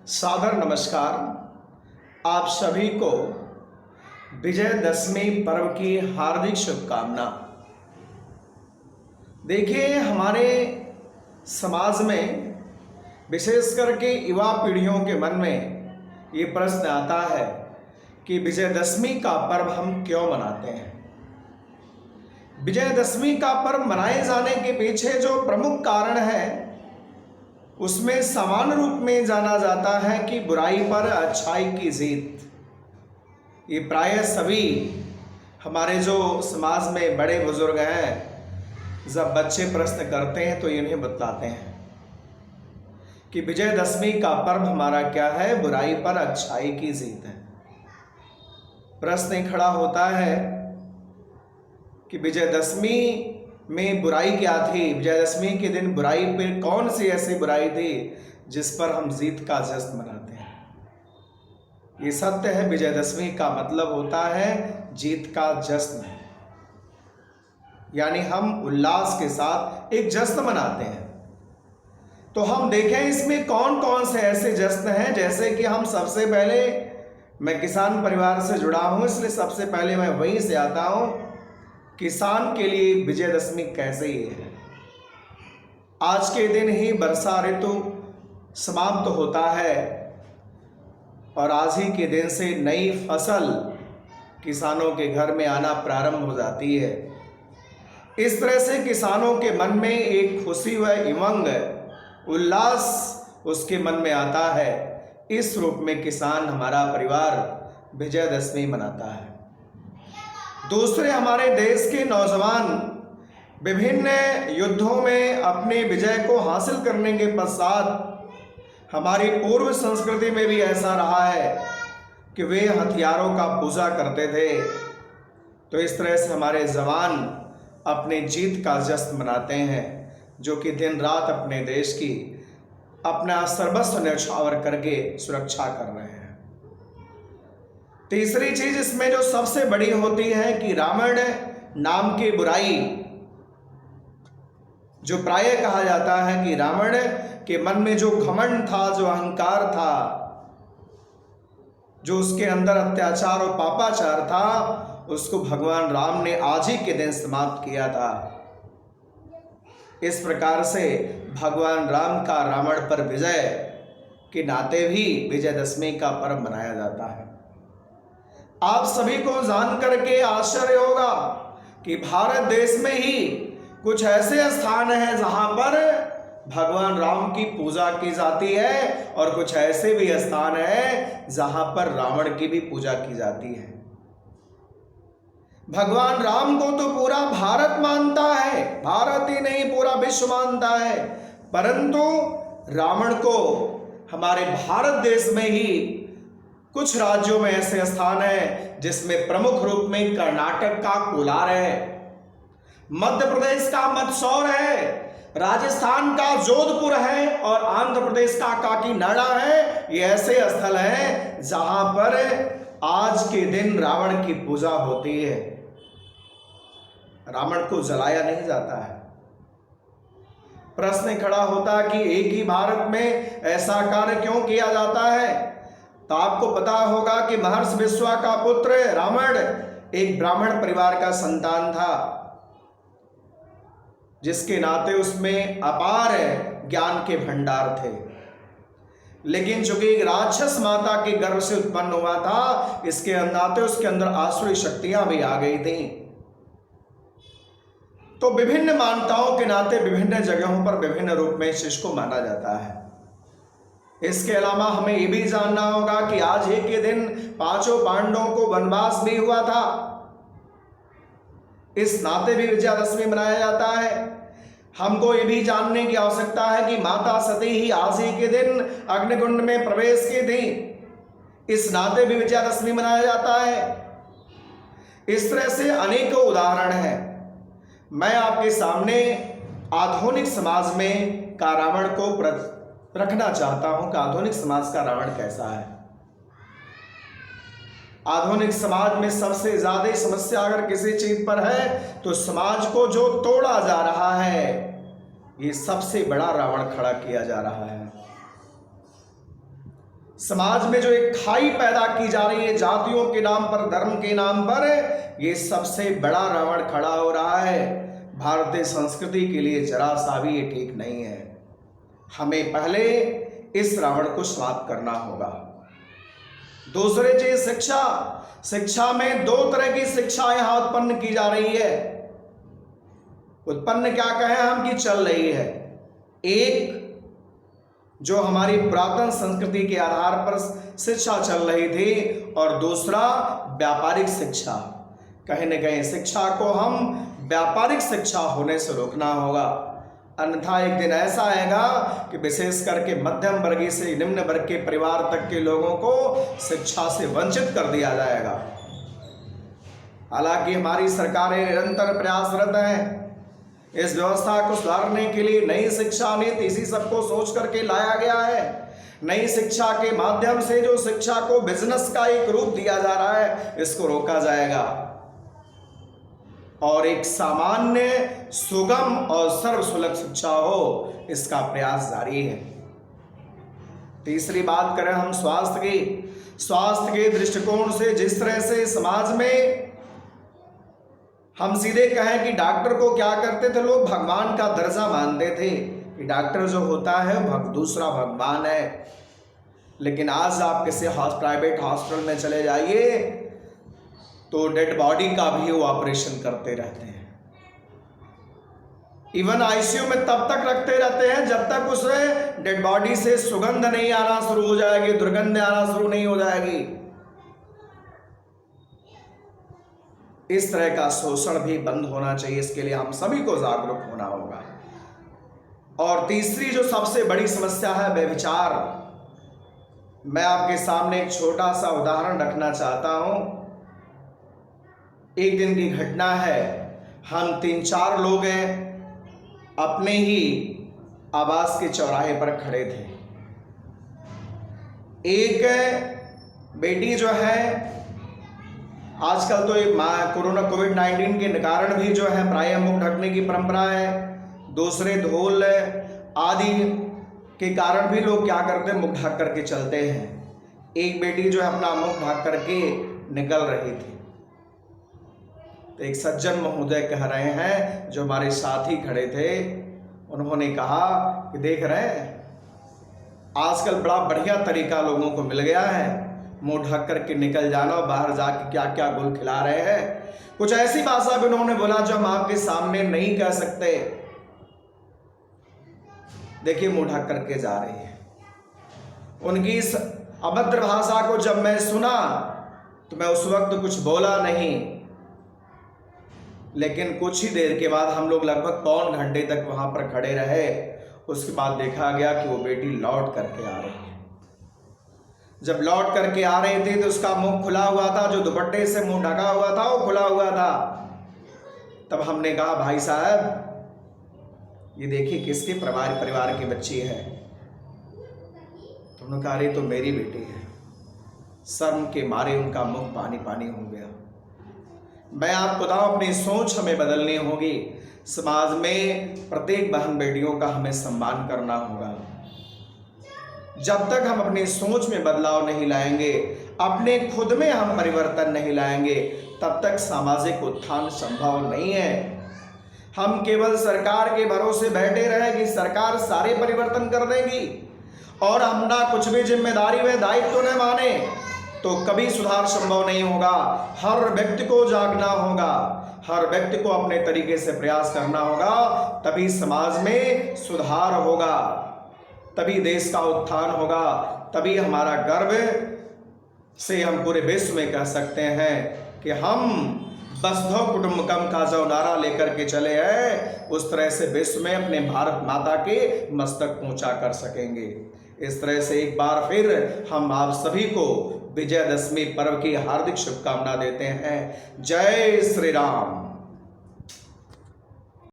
सादर नमस्कार। आप सभी को विजयदशमी पर्व की हार्दिक शुभकामना। देखिए, हमारे समाज में विशेष करके युवा पीढ़ियों के मन में ये प्रश्न आता है कि विजयदशमी का पर्व हम क्यों मनाते हैं। विजयदशमी का पर्व मनाए जाने के पीछे जो प्रमुख कारण है उसमें सामान्य रूप में जाना जाता है कि बुराई पर अच्छाई की जीत। ये प्रायः सभी हमारे जो समाज में बड़े बुजुर्ग हैं, जब बच्चे प्रश्न करते हैं तो इन्हें बतलाते हैं कि विजयदशमी का पर्व हमारा क्या है, बुराई पर अच्छाई की जीत है। प्रश्न खड़ा होता है कि विजयदशमी में बुराई क्या थी, विजयदशमी के दिन बुराई पे कौन सी ऐसी बुराई थी जिस पर हम जीत का जश्न मनाते हैं। ये सत्य है, विजयदशमी का मतलब होता है जीत का जश्न, यानी हम उल्लास के साथ एक जश्न मनाते हैं। तो हम देखें इसमें कौन कौन से ऐसे जश्न हैं। जैसे कि हम सबसे पहले, मैं किसान परिवार से जुड़ा हूं इसलिए सबसे पहले मैं वहीं से आता हूं। किसान के लिए विजयदशमी कैसे ही है। आज के दिन ही वर्षा ऋतु समाप्त होता है और आज ही के दिन से नई फसल किसानों के घर में आना प्रारंभ हो जाती है। इस तरह से किसानों के मन में एक खुशी व उमंग, उल्लास उसके मन में आता है। इस रूप में किसान, हमारा परिवार विजयदशमी मनाता है। दूसरे, हमारे देश के नौजवान विभिन्न युद्धों में अपने विजय को हासिल करने के पश्चात, हमारी पूर्व संस्कृति में भी ऐसा रहा है कि वे हथियारों का पूजा करते थे। तो इस तरह से हमारे जवान अपने जीत का जश्न मनाते हैं, जो कि दिन रात अपने देश की अपना सर्वस्व न्यौछावर करके सुरक्षा कर रहे हैं। तीसरी चीज इसमें जो सबसे बड़ी होती है कि रावण नाम की बुराई, जो प्रायः कहा जाता है कि रावण के मन में जो घमंड था, जो अहंकार था, जो उसके अंदर अत्याचार और पापाचार था, उसको भगवान राम ने आज ही के दिन समाप्त किया था। इस प्रकार से भगवान राम का रावण पर विजय के नाते भी विजयदशमी का पर्व मनाया जाता है। आप सभी को जान करके आश्चर्य होगा कि भारत देश में ही कुछ ऐसे स्थान हैं जहां पर भगवान राम की पूजा की जाती है और कुछ ऐसे भी स्थान हैं जहां पर रावण की भी पूजा की जाती है। भगवान राम को तो पूरा भारत मानता है, भारत ही नहीं पूरा विश्व मानता है, परंतु रावण को हमारे भारत देश में ही कुछ राज्यों में ऐसे स्थान हैं जिसमें प्रमुख रूप में कर्नाटक का कोलार है, मध्य प्रदेश का मंदसौर है, राजस्थान का जोधपुर है और आंध्र प्रदेश का काकीनाडा है। ये ऐसे स्थल हैं जहां पर आज के दिन रावण की पूजा होती है। रावण को जलाया नहीं जाता है। प्रश्न खड़ा होता कि एक ही भारत में ऐसा कार्य क्यों किया जाता है। तो आपको पता होगा कि महर्षि विश्वा का पुत्र रावण एक ब्राह्मण परिवार का संतान था, जिसके नाते उसमें अपार ज्ञान के भंडार थे। लेकिन चूंकि एक राक्षस माता के गर्भ से उत्पन्न हुआ था, इसके नाते उसके अंदर आसुरी शक्तियां भी आ गई थी। तो विभिन्न मान्यताओं के नाते विभिन्न जगहों पर विभिन्न रूप में शिष्य को माना जाता है। इसके अलावा हमें यह भी जानना होगा कि आज ही के दिन पांचों पांडवों को वनवास भी हुआ था। इस नाते भी विजयदशमी मनाया जाता है। हमको ये भी जानने की आवश्यकता है कि माता सती ही आज ही के दिन अग्निकुंड में प्रवेश की थी। इस नाते भी विजयदशमी मनाया जाता है। इस तरह से अनेकों उदाहरण हैं। मैं आपके सामने आधुनिक समाज में का रावण को रखना चाहता हूं कि आधुनिक समाज का रावण कैसा है। आधुनिक समाज में सबसे ज्यादा समस्या अगर किसी चीज पर है तो समाज को जो तोड़ा जा रहा है, ये सबसे बड़ा रावण खड़ा किया जा रहा है। समाज में जो एक खाई पैदा की जा रही है जातियों के नाम पर, धर्म के नाम पर, ये सबसे बड़ा रावण खड़ा हो रहा है। भारतीय संस्कृति के लिए जरा सा भी ये ठीक नहीं है। हमें पहले इस रावण को समाप्त करना होगा। दूसरी चीज शिक्षा। शिक्षा में दो तरह की शिक्षा यहां उत्पन्न की जा रही है। उत्पन्न क्या कहें हम कि चल रही है। एक जो हमारी पुरातन संस्कृति के आधार पर शिक्षा चल रही थी, और दूसरा व्यापारिक शिक्षा। कहीं न कहीं शिक्षा को हम व्यापारिक शिक्षा होने से रोकना होगा, अन्यथा एक दिन ऐसा आएगा कि विशेष करके मध्यम वर्गीय से निम्न वर्ग के परिवार तक के लोगों को शिक्षा से वंचित कर दिया जाएगा। हालांकि हमारी सरकारें निरंतर प्रयासरत हैं इस व्यवस्था को सुधारने के लिए। नई शिक्षा नीति इसी सबको सोच करके लाया गया है। नई शिक्षा के माध्यम से जो शिक्षा को बिजनेस का एक रूप दिया जा रहा है, इसको रोका जाएगा और एक सामान्य, सुगम और सर्वसुलभ शिक्षा हो, इसका प्रयास जारी है। तीसरी बात करें हम स्वास्थ्य की। स्वास्थ्य के दृष्टिकोण से जिस तरह से समाज में हम सीधे कहें कि डॉक्टर को क्या करते थे, लोग भगवान का दर्जा मानते थे कि डॉक्टर जो होता है दूसरा भगवान है। लेकिन आज आप किसी प्राइवेट हॉस्पिटल में चले जाइए तो डेड बॉडी का भी वो ऑपरेशन करते रहते हैं। इवन आईसीयू में तब तक रखते रहते हैं जब तक उस डेड बॉडी से सुगंध नहीं आना शुरू हो जाएगी, दुर्गंध आना शुरू नहीं हो जाएगी। इस तरह का शोषण भी बंद होना चाहिए। इसके लिए हम सभी को जागरूक होना होगा। और तीसरी जो सबसे बड़ी समस्या है व्यभिचार। मैं आपके सामने एक छोटा सा उदाहरण रखना चाहता हूं। एक दिन की घटना है। हम 3-4 लोग हैं, अपने ही आवास के चौराहे पर खड़े थे। एक बेटी जो है, आजकल तो एक कोविड-19 के कारण भी जो है प्रायः मुख ढकने की परंपरा है। दूसरे धूल आदि के कारण भी लोग क्या करते हैं, मुख ढक करके चलते हैं। एक बेटी जो है अपना मुख ढक करके निकल रही थी। तो एक सज्जन महोदय कह रहे हैं, जो हमारे साथी खड़े थे, उन्होंने कहा कि देख रहे हैं आजकल बड़ा बढ़िया तरीका लोगों को मिल गया है, मुंह ढक करके निकल जाना और बाहर जाके क्या क्या गुल खिला रहे हैं। कुछ ऐसी भाषा भी उन्होंने बोला जो हम आपके सामने नहीं कह सकते। देखिए मुंह ढक करके जा रही है। उनकी इस अभद्र भाषा को जब मैं सुना तो मैं उस वक्त कुछ बोला नहीं, लेकिन कुछ ही देर के बाद हम लोग लगभग 3 घंटे तक वहां पर खड़े रहे। उसके बाद देखा गया कि वो बेटी लौट करके आ रही है। जब लौट करके आ रही थी तो उसका मुंह खुला हुआ था, जो दुपट्टे से मुंह ढका हुआ था वो खुला हुआ था। तब हमने कहा, भाई साहब ये देखिए किसके परिवार की बच्ची है। तो उन्होंने कहा, अरे तो मेरी बेटी है। शर्म के मारे उनका मुंह पानी पानी हो गया। मैं आपको बताऊं, अपनी सोच हमें बदलनी होगी। समाज में प्रत्येक बहन बेटियों का हमें सम्मान करना होगा। जब तक हम अपनी सोच में बदलाव नहीं लाएंगे, अपने खुद में हम परिवर्तन नहीं लाएंगे, तब तक सामाजिक उत्थान संभव नहीं है। हम केवल सरकार के भरोसे बैठे रहे कि सरकार सारे परिवर्तन कर देगी और हम ना कुछ भी जिम्मेदारी व दायित्व न माने, तो कभी सुधार संभव नहीं होगा। हर व्यक्ति को जागना होगा, हर व्यक्ति को अपने तरीके से प्रयास करना होगा, तभी समाज में सुधार होगा, तभी देश का उत्थान होगा, तभी हमारा गर्व से हम पूरे विश्व में कह सकते हैं कि हम वसुधैव कुटुंबकम का जो नारा लेकर के चले हैं, उस तरह से विश्व में अपने भारत माता के मस्तक ऊंचा कर सकेंगे। इस तरह से एक बार फिर हम आप सभी को विजयदशमी पर्व की हार्दिक शुभकामना देते हैं। जय श्री राम।